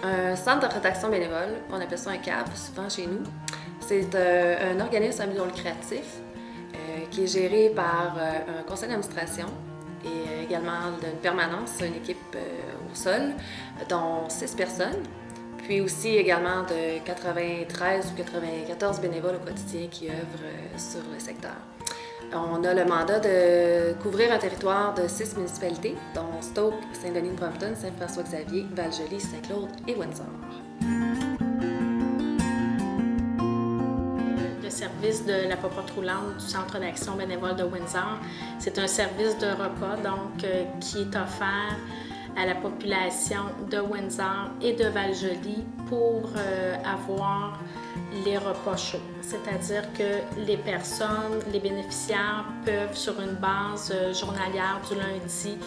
Un centre de rédaction bénévole, on appelle ça un CAB souvent chez nous. C'est un organisme à but non lucratif qui est géré par un conseil d'administration et également d'une permanence, une équipe au sol, dont 6 personnes. Puis aussi également de 93 ou 94 bénévoles au quotidien qui œuvrent sur le secteur. On a le mandat de couvrir un territoire de 6 municipalités, dont Stoke, Saint-Denis-de-Brompton, Saint-François-Xavier, Val-Joly, Saint-Claude et Windsor. Le service de la popote roulante du Centre d'action bénévole de Windsor, c'est un service de repas donc, qui est offert à la population de Windsor et de Val-Joly pour avoir les repas chauds. C'est-à-dire que les personnes, les bénéficiaires peuvent, sur une base journalière du lundi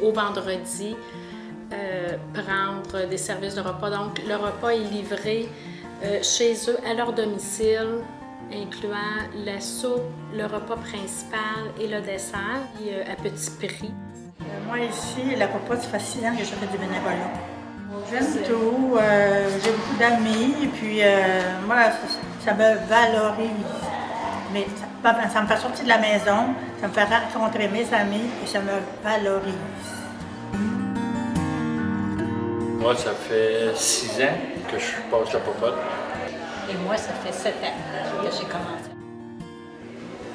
au vendredi, prendre des services de repas. Donc, le repas est livré chez eux, à leur domicile, incluant la soupe, le repas principal et le dessert, à petit prix. Moi ici, la popote, ça fait 6 ans que je fais du bénévolat. J'aime tout, j'ai beaucoup d'amis, et puis moi, ça me valorise. Mais ça me fait sortir de la maison, ça me fait rencontrer mes amis et ça me valorise. Moi, ça fait 6 ans que je passe la popote. Et moi, ça fait 7 ans que j'ai commencé.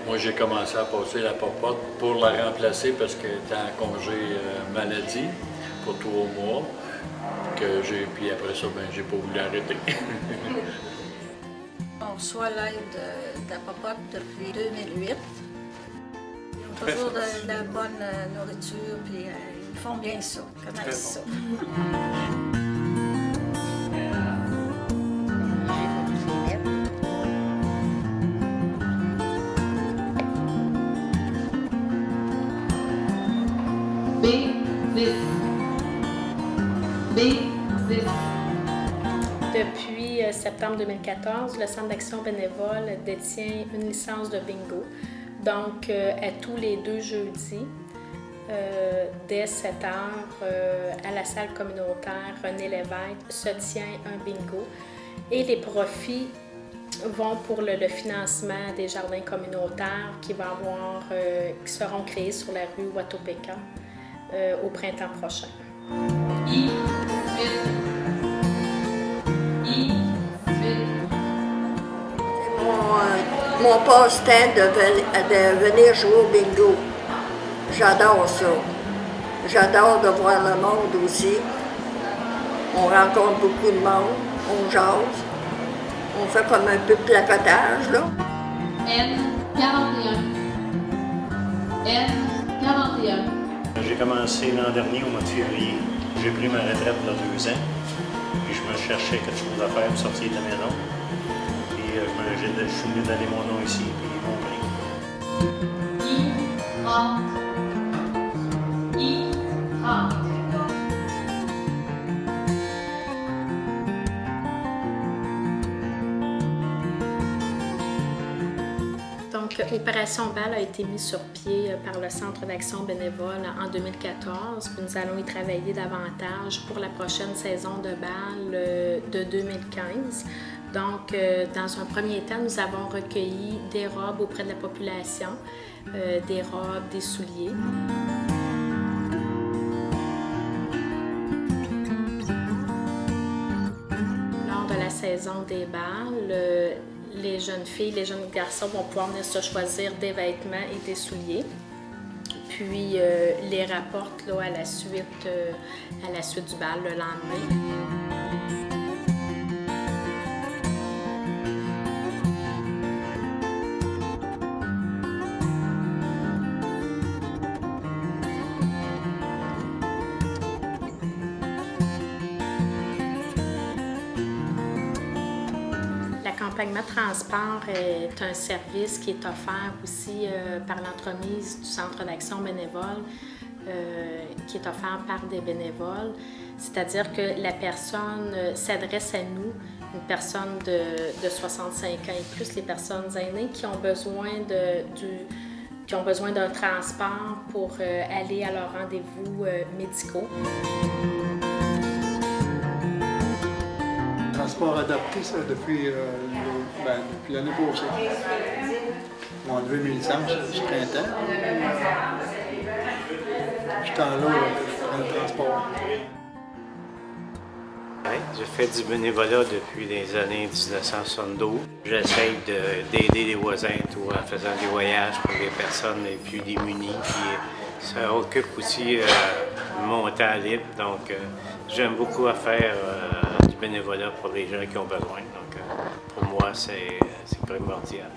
Moi, j'ai commencé à passer la popote pour la remplacer parce qu'elle était en congé maladie pour 3 mois. Puis après ça, j'ai pas voulu arrêter. On reçoit l'aide de la popote depuis 2008. Ils ont toujours de la bonne nourriture, puis ils font bien ça, connaissent ça. Depuis septembre 2014, le Centre d'action bénévole détient une licence de bingo. Donc, à tous les 2 jeudis, dès 7 heures, à la salle communautaire René Lévesque, se tient un bingo. Et les profits vont pour le financement des jardins communautaires qui seront créés sur la rue Watopeka au printemps prochain. Mon passe-temps de venir jouer au bingo. J'adore ça. J'adore de voir le monde aussi. On rencontre beaucoup de monde, on jase. On fait comme un peu de placotage, là. N41. N41. J'ai commencé l'an dernier, au mois de février. J'ai pris ma retraite il y a 2 ans. Puis je me cherchais quelque chose à faire pour sortir de la maison. Puis je suis venu donner mon nom ici, puis ils m'ont pris. I30. Donc, Opération BAL a été mise sur pied par le Centre d'action bénévole en 2014. Puis nous allons y travailler davantage pour la prochaine saison de BAL de 2015. Donc, dans un premier temps, nous avons recueilli des robes auprès de la population, des robes, des souliers. Lors de la saison des BAL, les jeunes filles, les jeunes garçons vont pouvoir venir se choisir des vêtements et des souliers, puis les rapportent là, à la suite du bal le lendemain. L'accompagnement transport est un service qui est offert aussi par l'entremise du Centre d'action bénévole, qui est offert par des bénévoles. C'est-à-dire que la personne s'adresse à nous, une personne de 65 ans et plus, les personnes aînées qui ont besoin d'un transport pour aller à leurs rendez-vous médicaux. transport adapté, ça, depuis l'année passée. Ils m'ont enlevé mes licences ce printemps. Je suis en là, je prends le transport. Ouais, je fais du bénévolat depuis les années 1972. J'essaye d'aider les voisins en faisant des voyages pour les personnes les plus démunies. Puis ça occupe aussi mon temps libre. Donc j'aime beaucoup faire du bénévolat pour les gens qui ont besoin. Donc pour moi, c'est primordial.